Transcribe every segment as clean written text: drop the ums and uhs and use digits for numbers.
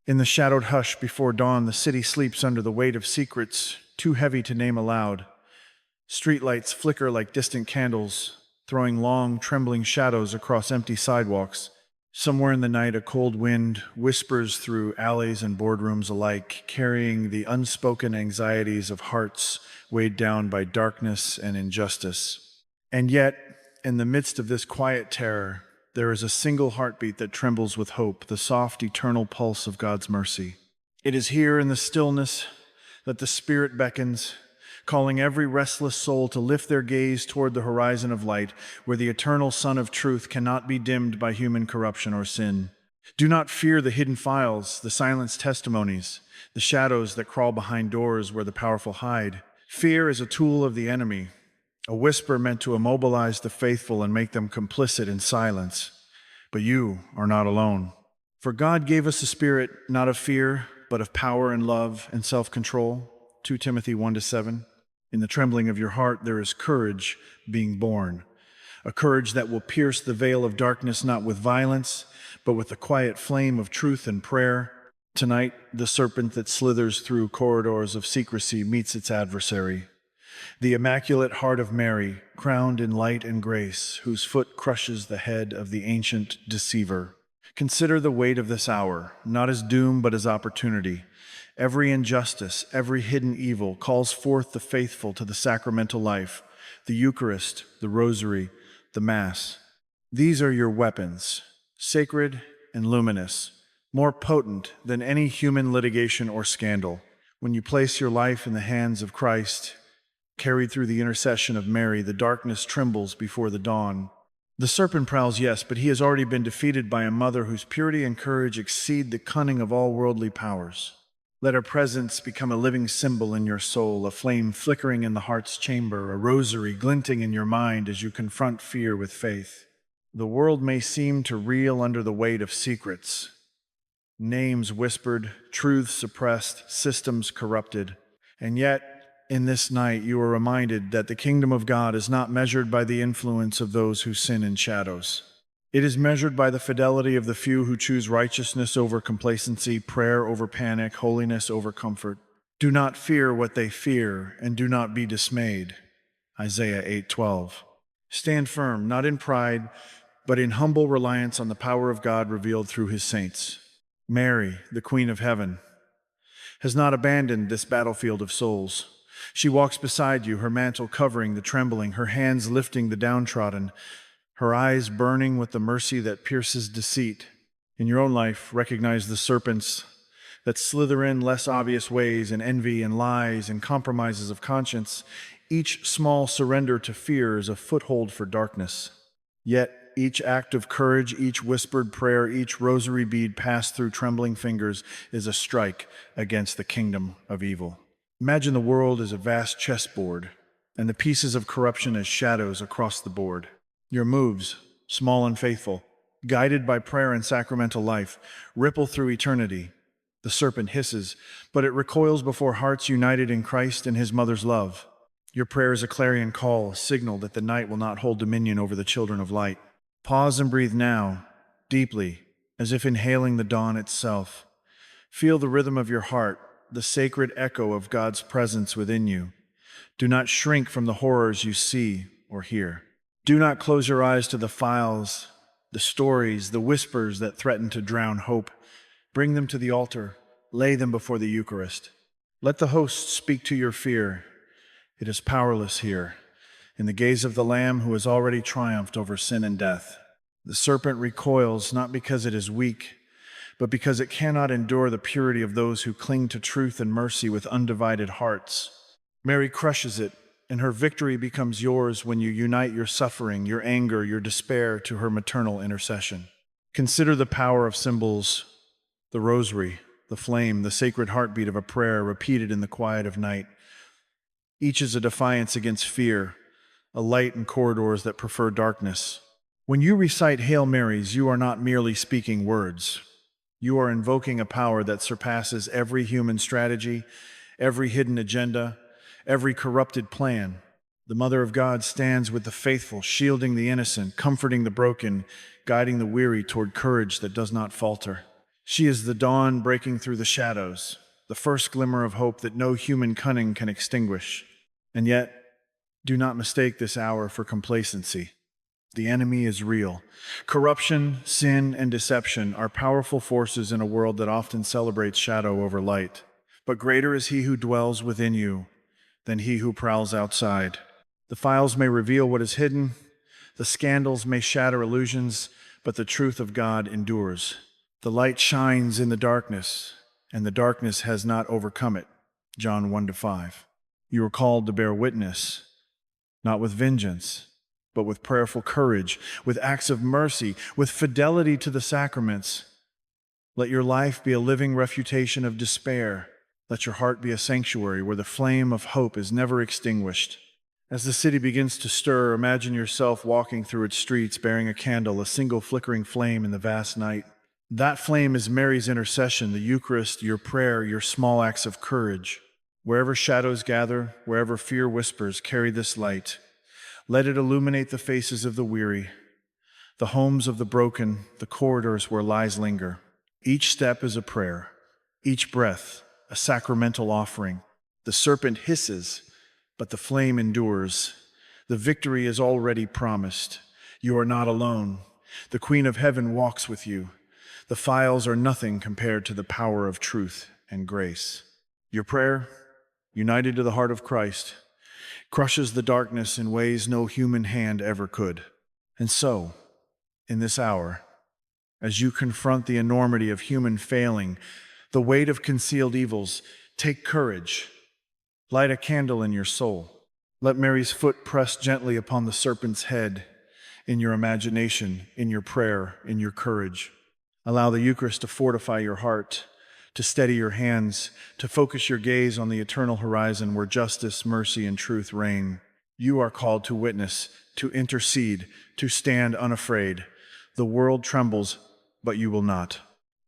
In the shadowed hush before dawn, the city sleeps under the weight of secrets too heavy to name aloud. Streetlights flicker like distant candles, throwing long, trembling shadows across empty sidewalks. Somewhere in the night, a cold wind whispers through alleys and boardrooms alike, carrying the unspoken anxieties of hearts weighed down by darkness and injustice. And yet, in the midst of this quiet terror, there is a single heartbeat that trembles with hope, the soft, eternal pulse of God's mercy. It is here in the stillness that the Spirit beckons, calling every restless soul to lift their gaze toward the horizon of light, where the eternal Sun of Truth cannot be dimmed by human corruption or sin. Do not fear the hidden files, the silenced testimonies, the shadows that crawl behind doors where the powerful hide. Fear is a tool of the enemy, a whisper meant to immobilize the faithful and make them complicit in silence. But you are not alone. For God gave us a spirit not of fear, but of power and love and self-control. 2 Timothy 1-7. In the trembling of your heart there is courage being born, a courage that will pierce the veil of darkness not with violence, but with the quiet flame of truth and prayer. Tonight, the serpent that slithers through corridors of secrecy meets its adversary. The Immaculate Heart of Mary, crowned in light and grace, whose foot crushes the head of the ancient deceiver. Consider the weight of this hour, not as doom but as opportunity. Every injustice, every hidden evil calls forth the faithful to the sacramental life, the Eucharist, the Rosary, the Mass. These are your weapons, sacred and luminous, more potent than any human litigation or scandal. When you place your life in the hands of Christ, carried through the intercession of Mary, the darkness trembles before the dawn. The serpent prowls, yes, but he has already been defeated by a mother whose purity and courage exceed the cunning of all worldly powers. Let her presence become a living symbol in your soul, a flame flickering in the heart's chamber, a rosary glinting in your mind as you confront fear with faith. The world may seem to reel under the weight of secrets, names whispered, truths suppressed, systems corrupted. And yet, in this night, you are reminded that the kingdom of God is not measured by the influence of those who sin in shadows. It is measured by the fidelity of the few who choose righteousness over complacency, prayer over panic, holiness over comfort. Do not fear what they fear, and do not be dismayed. Isaiah 8:12. Stand firm, not in pride, but in humble reliance on the power of God revealed through his saints. Mary, the Queen of Heaven, has not abandoned this battlefield of souls. She walks beside you, her mantle covering the trembling, her hands lifting the downtrodden, her eyes burning with the mercy that pierces deceit. In your own life, recognize the serpents that slither in less obvious ways, in envy and lies and compromises of conscience. Each small surrender to fear is a foothold for darkness. Yet each act of courage, each whispered prayer, each rosary bead passed through trembling fingers is a strike against the kingdom of evil. Imagine the world as a vast chessboard, and the pieces of corruption as shadows across the board. Your moves, small and faithful, guided by prayer and sacramental life, ripple through eternity. The serpent hisses, but it recoils before hearts united in Christ and his mother's love. Your prayer is a clarion call, a signal that the night will not hold dominion over the children of light. Pause and breathe now, deeply, as if inhaling the dawn itself. Feel the rhythm of your heart, the sacred echo of God's presence within you. Do not shrink from the horrors you see or hear. Do not close your eyes to the files, the stories, the whispers that threaten to drown hope. Bring them to the altar. Lay them before the Eucharist. Let the host speak to your fear. It is powerless here, in the gaze of the Lamb who has already triumphed over sin and death. The serpent recoils not because it is weak, but because it cannot endure the purity of those who cling to truth and mercy with undivided hearts. Mary crushes it, and her victory becomes yours when you unite your suffering, your anger, your despair to her maternal intercession. Consider the power of symbols, the rosary, the flame, the sacred heartbeat of a prayer repeated in the quiet of night. Each is a defiance against fear, a light in corridors that prefer darkness. When you recite Hail Marys, you are not merely speaking words. You are invoking a power that surpasses every human strategy, every hidden agenda, every corrupted plan. The Mother of God stands with the faithful, shielding the innocent, comforting the broken, guiding the weary toward courage that does not falter. She is the dawn breaking through the shadows, the first glimmer of hope that no human cunning can extinguish. And yet, do not mistake this hour for complacency. The enemy is real. Corruption, sin, and deception are powerful forces in a world that often celebrates shadow over light. But greater is he who dwells within you than he who prowls outside. The files may reveal what is hidden, the scandals may shatter illusions, but the truth of God endures. The light shines in the darkness, and the darkness has not overcome it. John 1-5. You are called to bear witness, not with vengeance, but with prayerful courage, with acts of mercy, with fidelity to the sacraments. Let your life be a living refutation of despair. Let your heart be a sanctuary where the flame of hope is never extinguished. As the city begins to stir, imagine yourself walking through its streets bearing a candle, a single flickering flame in the vast night. That flame is Mary's intercession, the Eucharist, your prayer, your small acts of courage. Wherever shadows gather, wherever fear whispers, carry this light. Let it illuminate the faces of the weary, the homes of the broken, the corridors where lies linger. Each step is a prayer, each breath a sacramental offering. The serpent hisses, but the flame endures. The victory is already promised. You are not alone. The Queen of Heaven walks with you. The files are nothing compared to the power of truth and grace. Your prayer, united to the heart of Christ, crushes the darkness in ways no human hand ever could. And so, in this hour, as you confront the enormity of human failing, the weight of concealed evils, take courage. Light a candle in your soul. Let Mary's foot press gently upon the serpent's head, in your imagination, in your prayer, in your courage. Allow the Eucharist to fortify your heart, to steady your hands, to focus your gaze on the eternal horizon where justice, mercy, and truth reign. You are called to witness, to intercede, to stand unafraid. The world trembles, but you will not.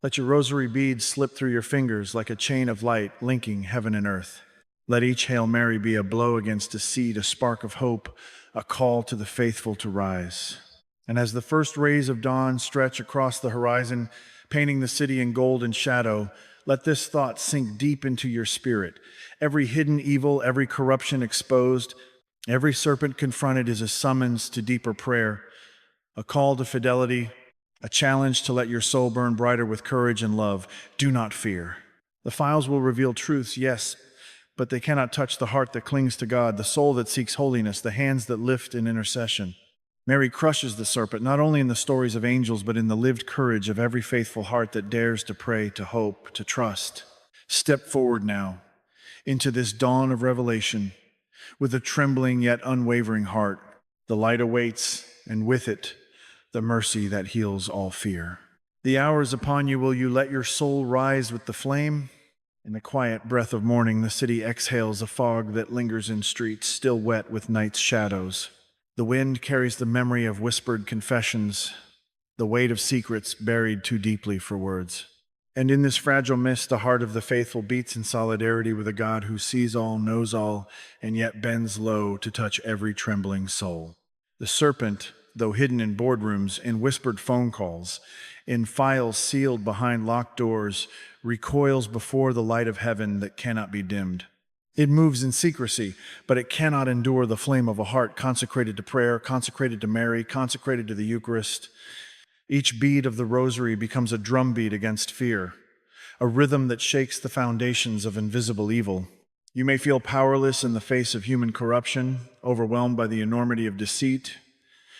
Let your rosary beads slip through your fingers like a chain of light linking heaven and earth. Let each Hail Mary be a blow against deceit, a spark of hope, a call to the faithful to rise. And as the first rays of dawn stretch across the horizon, painting the city in gold and shadow, let this thought sink deep into your spirit. Every hidden evil, every corruption exposed, every serpent confronted is a summons to deeper prayer, a call to fidelity, a challenge to let your soul burn brighter with courage and love. Do not fear. The files will reveal truths, yes, but they cannot touch the heart that clings to God, the soul that seeks holiness, the hands that lift in intercession. Mary crushes the serpent, not only in the stories of angels, but in the lived courage of every faithful heart that dares to pray, to hope, to trust. Step forward now into this dawn of revelation with a trembling yet unwavering heart. The light awaits, and with it, the mercy that heals all fear. The hour is upon you. Will you let your soul rise with the flame? In the quiet breath of morning, the city exhales a fog that lingers in streets still wet with night's shadows. The wind carries the memory of whispered confessions, the weight of secrets buried too deeply for words. And in this fragile mist, the heart of the faithful beats in solidarity with a God who sees all, knows all, and yet bends low to touch every trembling soul. The serpent, though hidden in boardrooms, in whispered phone calls, in files sealed behind locked doors, recoils before the light of heaven that cannot be dimmed. It moves in secrecy, but it cannot endure the flame of a heart consecrated to prayer, consecrated to Mary, consecrated to the Eucharist. Each bead of the Rosary becomes a drumbeat against fear, a rhythm that shakes the foundations of invisible evil. You may feel powerless in the face of human corruption, overwhelmed by the enormity of deceit,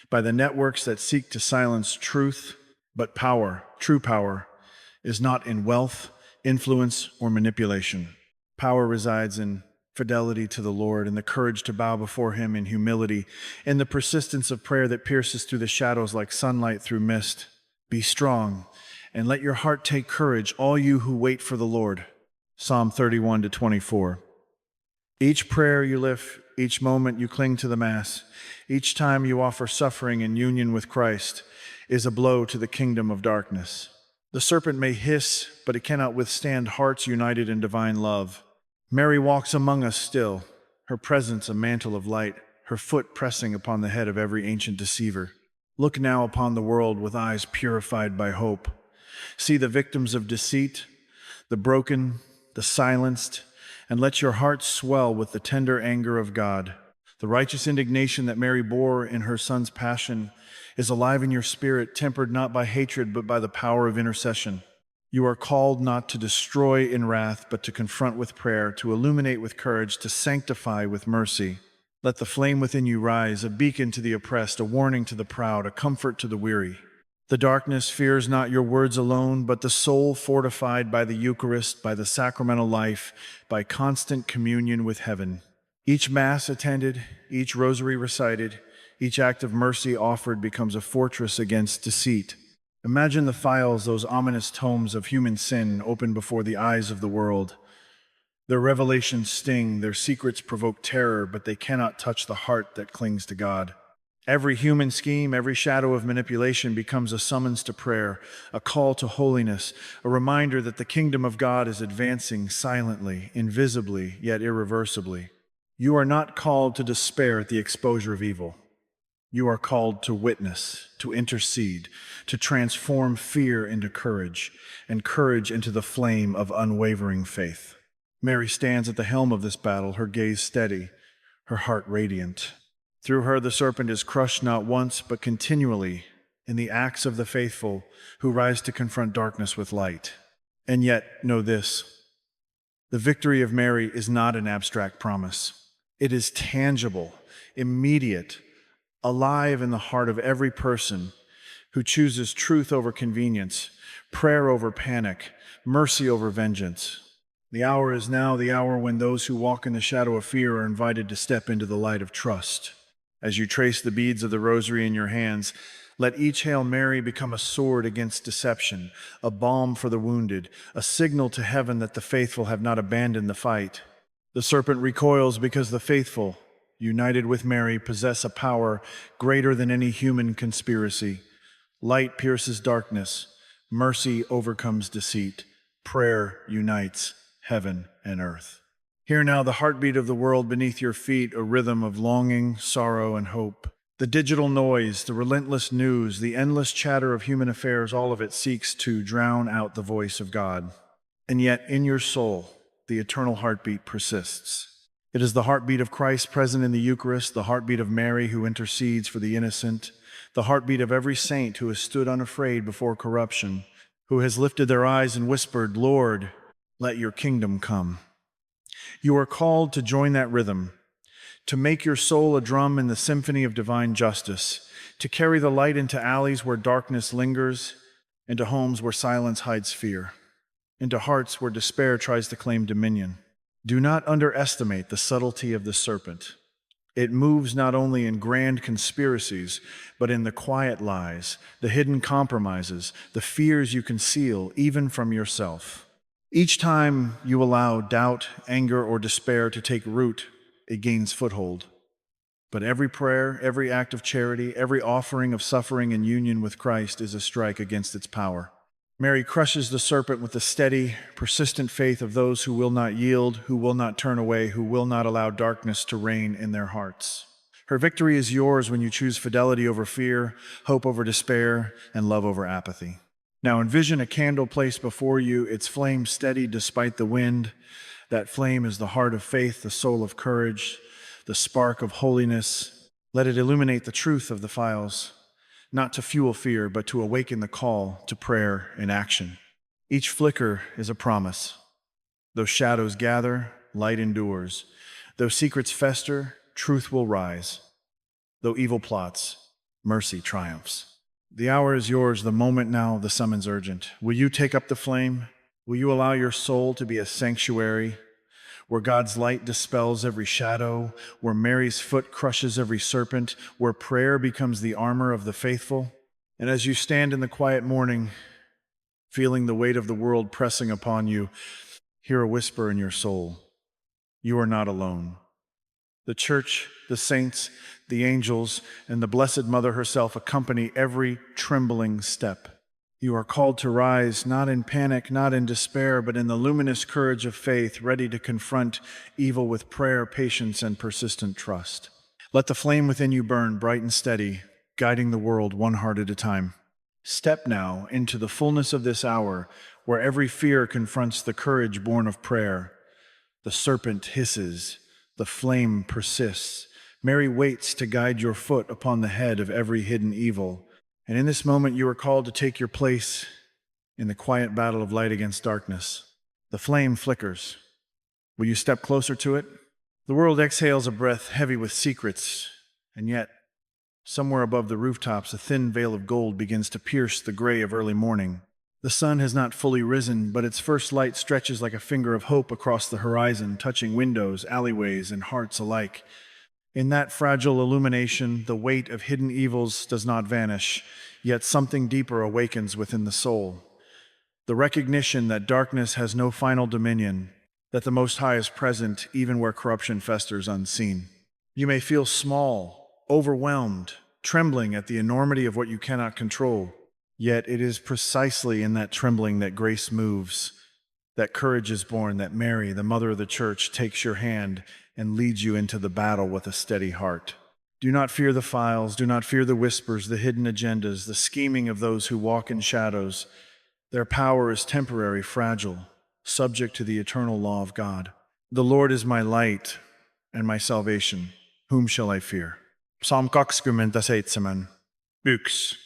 by the networks that seek to silence truth, but power, true power, is not in wealth, influence, or manipulation. Power resides in fidelity to the Lord, in the courage to bow before Him in humility, in the persistence of prayer that pierces through the shadows like sunlight through mist. Be strong, and let your heart take courage, all you who wait for the Lord. Psalm 31-24. Each prayer you lift, each moment you cling to the Mass, each time you offer suffering in union with Christ, is a blow to the kingdom of darkness. The serpent may hiss, but it cannot withstand hearts united in divine love. Mary walks among us still, her presence a mantle of light, her foot pressing upon the head of every ancient deceiver. Look now upon the world with eyes purified by hope. See the victims of deceit, the broken, the silenced, and let your heart swell with the tender anger of God. The righteous indignation that Mary bore in her Son's passion is alive in your spirit, tempered not by hatred but by the power of intercession. You are called not to destroy in wrath, but to confront with prayer, to illuminate with courage, to sanctify with mercy. Let the flame within you rise, a beacon to the oppressed, a warning to the proud, a comfort to the weary. The darkness fears not your words alone, but the soul fortified by the Eucharist, by the sacramental life, by constant communion with heaven. Each Mass attended, each Rosary recited, each act of mercy offered becomes a fortress against deceit. Imagine the files, those ominous tomes of human sin open before the eyes of the world. Their revelations sting, their secrets provoke terror, but they cannot touch the heart that clings to God. Every human scheme, every shadow of manipulation becomes a summons to prayer, a call to holiness, a reminder that the kingdom of God is advancing silently, invisibly, yet irreversibly. You are not called to despair at the exposure of evil. You are called to witness, to intercede, to transform fear into courage, and courage into the flame of unwavering faith. Mary stands at the helm of this battle, her gaze steady, her heart radiant. Through her, the serpent is crushed not once, but continually in the acts of the faithful who rise to confront darkness with light. And yet, know this, the victory of Mary is not an abstract promise. It is tangible, immediate, alive in the heart of every person who chooses truth over convenience, prayer over panic, mercy over vengeance. The hour is now, the hour when those who walk in the shadow of fear are invited to step into the light of trust. As you trace the beads of the Rosary in your hands, let each Hail Mary become a sword against deception, a balm for the wounded, a signal to heaven that the faithful have not abandoned the fight. The serpent recoils because the faithful, united with Mary, possess a power greater than any human conspiracy. Light pierces darkness, mercy overcomes deceit, prayer unites heaven and earth. Hear now the heartbeat of the world beneath your feet, a rhythm of longing, sorrow, and hope. The digital noise, the relentless news, the endless chatter of human affairs, all of it seeks to drown out the voice of God. And yet, in your soul, the eternal heartbeat persists. It is the heartbeat of Christ present in the Eucharist, the heartbeat of Mary who intercedes for the innocent, the heartbeat of every saint who has stood unafraid before corruption, who has lifted their eyes and whispered, "Lord, let your kingdom come." You are called to join that rhythm, to make your soul a drum in the symphony of divine justice, to carry the light into alleys where darkness lingers, into homes where silence hides fear, into hearts where despair tries to claim dominion. Do not underestimate the subtlety of the serpent. It moves not only in grand conspiracies, but in the quiet lies, the hidden compromises, the fears you conceal even from yourself. Each time you allow doubt, anger, or despair to take root, it gains foothold. But every prayer, every act of charity, every offering of suffering in union with Christ is a strike against its power. Mary crushes the serpent with the steady, persistent faith of those who will not yield, who will not turn away, who will not allow darkness to reign in their hearts. Her victory is yours when you choose fidelity over fear, hope over despair, and love over apathy. Now envision a candle placed before you, its flame steady despite the wind. That flame is the heart of faith, the soul of courage, the spark of holiness. Let it illuminate the truth of the files, not to fuel fear, but to awaken the call to prayer and action. Each flicker is a promise. Though shadows gather, light endures. Though secrets fester, truth will rise. Though evil plots, mercy triumphs. The hour is yours, the moment now, the summons urgent. Will you take up the flame? Will you allow your soul to be a sanctuary where God's light dispels every shadow, where Mary's foot crushes every serpent, where prayer becomes the armor of the faithful? And as you stand in the quiet morning, feeling the weight of the world pressing upon you, hear a whisper in your soul. You are not alone. The Church, the saints, the angels, and the Blessed Mother herself accompany every trembling step. You are called to rise, not in panic, not in despair, but in the luminous courage of faith, ready to confront evil with prayer, patience, and persistent trust. Let the flame within you burn bright and steady, guiding the world one heart at a time. Step now into the fullness of this hour, where every fear confronts the courage born of prayer. The serpent hisses, the flame persists. Mary waits to guide your foot upon the head of every hidden evil. And in this moment, you are called to take your place in the quiet battle of light against darkness. The flame flickers. Will you step closer to it? The world exhales a breath heavy with secrets, and yet, somewhere above the rooftops, a thin veil of gold begins to pierce the gray of early morning. The sun has not fully risen, but its first light stretches like a finger of hope across the horizon, touching windows, alleyways, and hearts alike. In that fragile illumination, the weight of hidden evils does not vanish, yet something deeper awakens within the soul. The recognition that darkness has no final dominion, that the Most High is present even where corruption festers unseen. You may feel small, overwhelmed, trembling at the enormity of what you cannot control. Yet it is precisely in that trembling that grace moves, that courage is born, that Mary, the Mother of the Church, takes your hand and leads you into the battle with a steady heart. Do not fear the files, do not fear the whispers, the hidden agendas, the scheming of those who walk in shadows. Their power is temporary, fragile, subject to the eternal law of God. The Lord is my light and my salvation. Whom shall I fear? Psalm 27. Books.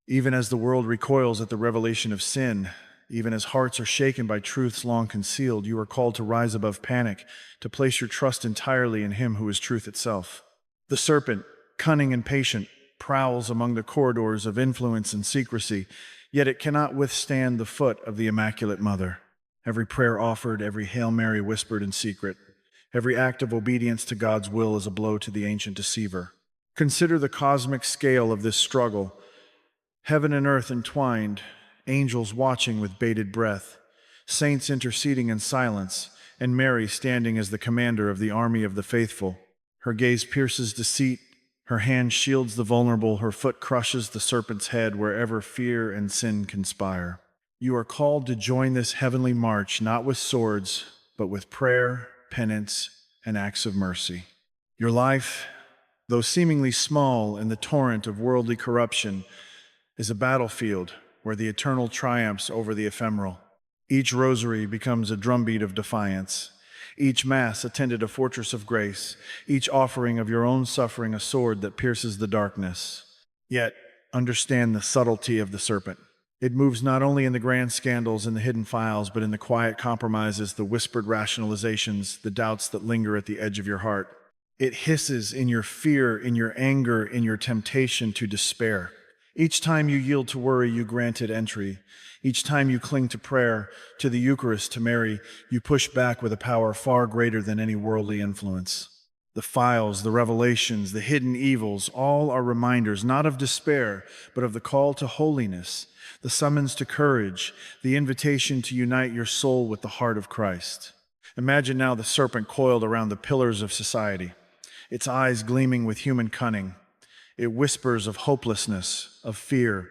Even as the world recoils at the revelation of sin, even as hearts are shaken by truths long concealed, you are called to rise above panic, to place your trust entirely in Him who is truth itself. The serpent, cunning and patient, prowls among the corridors of influence and secrecy, yet it cannot withstand the foot of the Immaculate Mother. Every prayer offered, every Hail Mary whispered in secret, every act of obedience to God's will is a blow to the ancient deceiver. Consider the cosmic scale of this struggle. Heaven and earth entwined, angels watching with bated breath, saints interceding in silence, and Mary standing as the commander of the army of the faithful. Her gaze pierces deceit, her hand shields the vulnerable, her foot crushes the serpent's head wherever fear and sin conspire. You are called to join this heavenly march, not with swords, but with prayer, penance, and acts of mercy. Your life, though seemingly small in the torrent of worldly corruption, is a battlefield where the eternal triumphs over the ephemeral. Each rosary becomes a drumbeat of defiance. Each Mass attended a fortress of grace. Each offering of your own suffering a sword that pierces the darkness. Yet, understand the subtlety of the serpent. It moves not only in the grand scandals and the hidden files, but in the quiet compromises, the whispered rationalizations, the doubts that linger at the edge of your heart. It hisses in your fear, in your anger, in your temptation to despair. Each time you yield to worry, you grant it entry. Each time you cling to prayer, to the Eucharist, to Mary, you push back with a power far greater than any worldly influence. The files, the revelations, the hidden evils, all are reminders not of despair, but of the call to holiness, the summons to courage, the invitation to unite your soul with the heart of Christ. Imagine now the serpent coiled around the pillars of society, its eyes gleaming with human cunning. It whispers of hopelessness, of fear,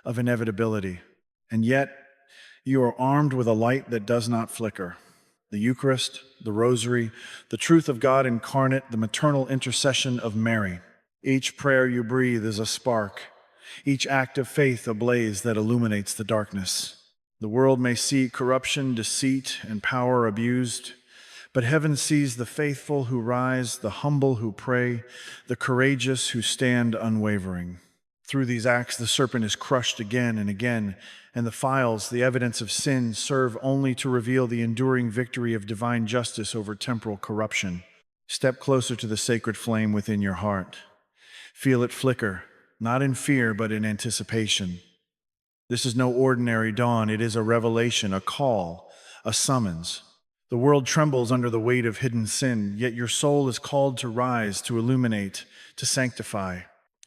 of inevitability. And yet, you are armed with a light that does not flicker. The Eucharist, the Rosary, the truth of God incarnate, the maternal intercession of Mary. Each prayer you breathe is a spark, each act of faith a blaze that illuminates the darkness. The world may see corruption, deceit, and power abused, but heaven sees the faithful who rise, the humble who pray, the courageous who stand unwavering. Through these acts, the serpent is crushed again and again, and the files, the evidence of sin, serve only to reveal the enduring victory of divine justice over temporal corruption. Step closer to the sacred flame within your heart. Feel it flicker, not in fear, but in anticipation. This is no ordinary dawn. It is a revelation, a call, a summons. The world trembles under the weight of hidden sin, yet your soul is called to rise, to illuminate, to sanctify.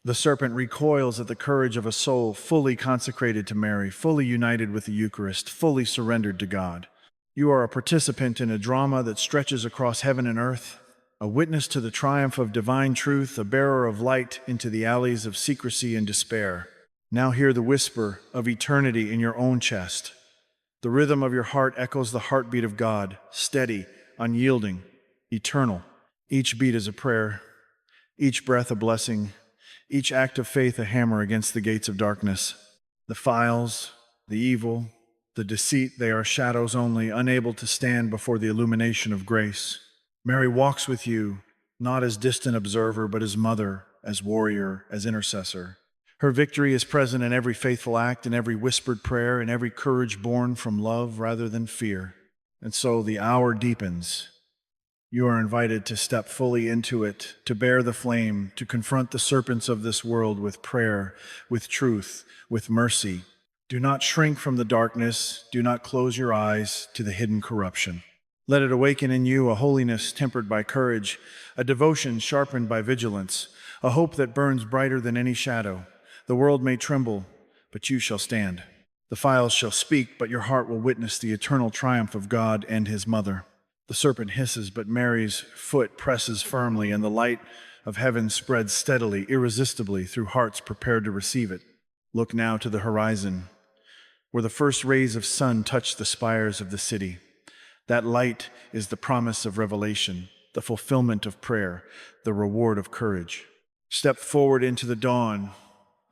The serpent recoils at the courage of a soul fully consecrated to Mary, fully united with the Eucharist, fully surrendered to God. You are a participant in a drama that stretches across heaven and earth, a witness to the triumph of divine truth, a bearer of light into the alleys of secrecy and despair. Now hear the whisper of eternity in your own chest. The rhythm of your heart echoes the heartbeat of God, steady, unyielding, eternal. Each beat is a prayer, each breath a blessing, each act of faith a hammer against the gates of darkness. The files, the evil, the deceit, they are shadows only, unable to stand before the illumination of grace. Mary walks with you, not as distant observer, but as mother, as warrior, as intercessor. Her victory is present in every faithful act, in every whispered prayer, in every courage born from love rather than fear. And so the hour deepens. You are invited to step fully into it, to bear the flame, to confront the serpents of this world with prayer, with truth, with mercy. Do not shrink from the darkness. Do not close your eyes to the hidden corruption. Let it awaken in you a holiness tempered by courage, a devotion sharpened by vigilance, a hope that burns brighter than any shadow. The world may tremble, but you shall stand. The files shall speak, but your heart will witness the eternal triumph of God and his mother. The serpent hisses, but Mary's foot presses firmly, and the light of heaven spreads steadily, irresistibly, through hearts prepared to receive it. Look now to the horizon, where the first rays of sun touch the spires of the city. That light is the promise of revelation, the fulfillment of prayer, the reward of courage. Step forward into the dawn,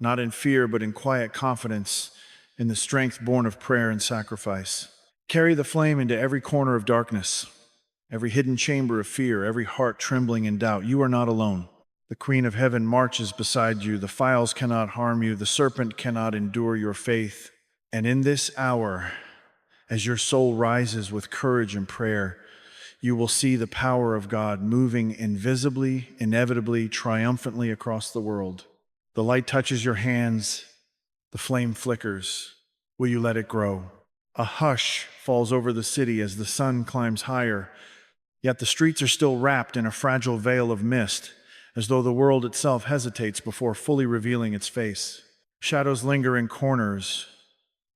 not in fear, but in quiet confidence, in the strength born of prayer and sacrifice. Carry the flame into every corner of darkness, every hidden chamber of fear, every heart trembling in doubt. You are not alone. The Queen of Heaven marches beside you. The files cannot harm you. The serpent cannot endure your faith. And in this hour, as your soul rises with courage and prayer, you will see the power of God moving invisibly, inevitably, triumphantly across the world. The light touches your hands. The flame flickers. Will you let it grow? A hush falls over the city as the sun climbs higher. Yet the streets are still wrapped in a fragile veil of mist, as though the world itself hesitates before fully revealing its face. Shadows linger in corners,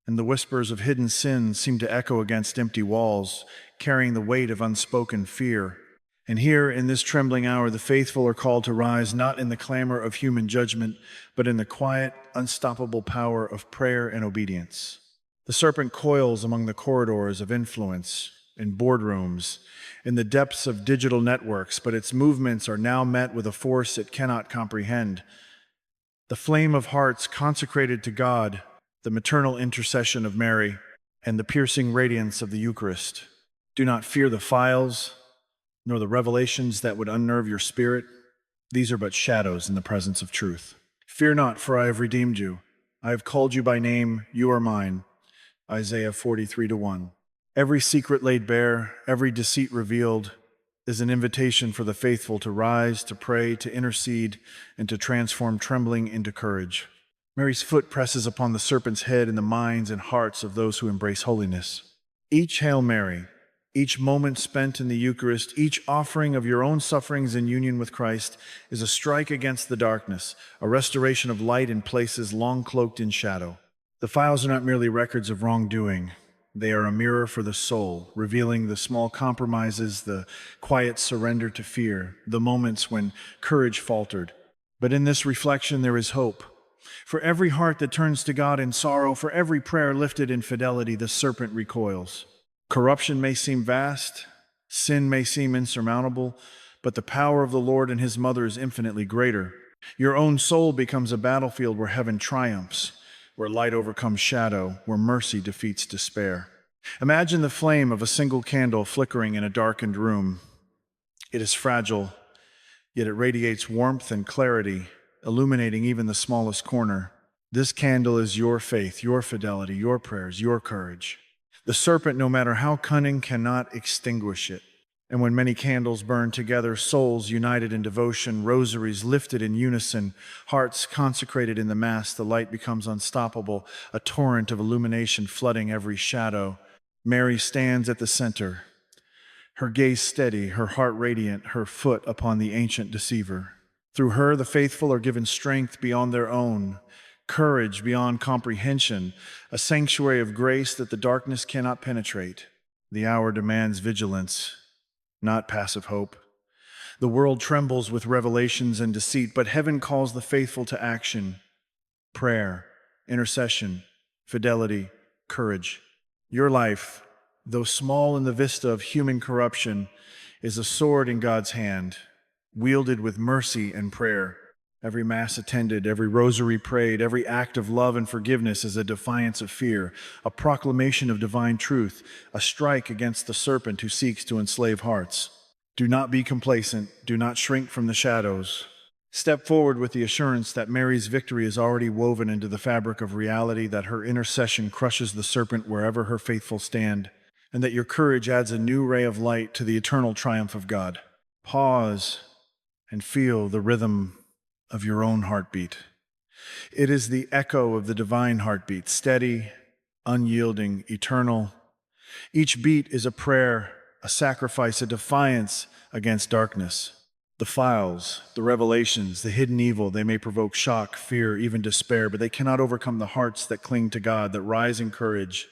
and the whispers of hidden sins seem to echo against empty walls, carrying the weight of unspoken fear. And here, in this trembling hour, the faithful are called to rise not in the clamor of human judgment, but in the quiet, unstoppable power of prayer and obedience. The serpent coils among the corridors of influence, in boardrooms, in the depths of digital networks, but its movements are now met with a force it cannot comprehend. The flame of hearts consecrated to God, the maternal intercession of Mary, and the piercing radiance of the Eucharist. Do not fear the files, nor the revelations that would unnerve your spirit. These are but shadows in the presence of truth. Fear not, for I have redeemed you. I have called you by name, you are mine. Isaiah 43:1. Every secret laid bare, every deceit revealed, is an invitation for the faithful to rise, to pray, to intercede, and to transform trembling into courage. Mary's foot presses upon the serpent's head in the minds and hearts of those who embrace holiness. Each Hail Mary, each moment spent in the Eucharist, each offering of your own sufferings in union with Christ is a strike against the darkness, a restoration of light in places long cloaked in shadow. The files are not merely records of wrongdoing. They are a mirror for the soul, revealing the small compromises, the quiet surrender to fear, the moments when courage faltered. But in this reflection, there is hope. For every heart that turns to God in sorrow, for every prayer lifted in fidelity, the serpent recoils. Corruption may seem vast, sin may seem insurmountable, but the power of the Lord and his mother is infinitely greater. Your own soul becomes a battlefield where heaven triumphs, where light overcomes shadow, where mercy defeats despair. Imagine the flame of a single candle flickering in a darkened room. It is fragile, yet it radiates warmth and clarity, illuminating even the smallest corner. This candle is your faith, your fidelity, your prayers, your courage. The serpent, no matter how cunning, cannot extinguish it. And when many candles burn together, souls united in devotion, rosaries lifted in unison, hearts consecrated in the Mass, the light becomes unstoppable, a torrent of illumination flooding every shadow. Mary stands at the center, her gaze steady, her heart radiant, her foot upon the ancient deceiver. Through her, the faithful are given strength beyond their own, courage beyond comprehension, a sanctuary of grace that the darkness cannot penetrate. The hour demands vigilance, not passive hope. The world trembles with revelations and deceit, but heaven calls the faithful to action, prayer, intercession, fidelity, courage. Your life, though small in the vista of human corruption, is a sword in God's hand, wielded with mercy and prayer. Every Mass attended, every Rosary prayed, every act of love and forgiveness is a defiance of fear, a proclamation of divine truth, a strike against the serpent who seeks to enslave hearts. Do not be complacent. Do not shrink from the shadows. Step forward with the assurance that Mary's victory is already woven into the fabric of reality, that her intercession crushes the serpent wherever her faithful stand, and that your courage adds a new ray of light to the eternal triumph of God. Pause and feel the rhythm of your own heartbeat. It is the echo of the divine heartbeat, steady, unyielding, eternal. Each beat is a prayer, a sacrifice, a defiance against darkness. The files, the revelations, the hidden evil, they may provoke shock, fear, even despair, but they cannot overcome the hearts that cling to God, that rise in courage,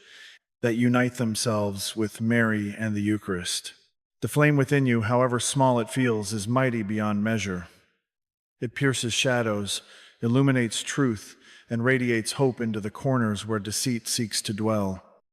that unite themselves with Mary and the Eucharist. The flame within you, however small it feels, is mighty beyond measure. It pierces shadows, illuminates truth, and radiates hope into the corners where deceit seeks to dwell.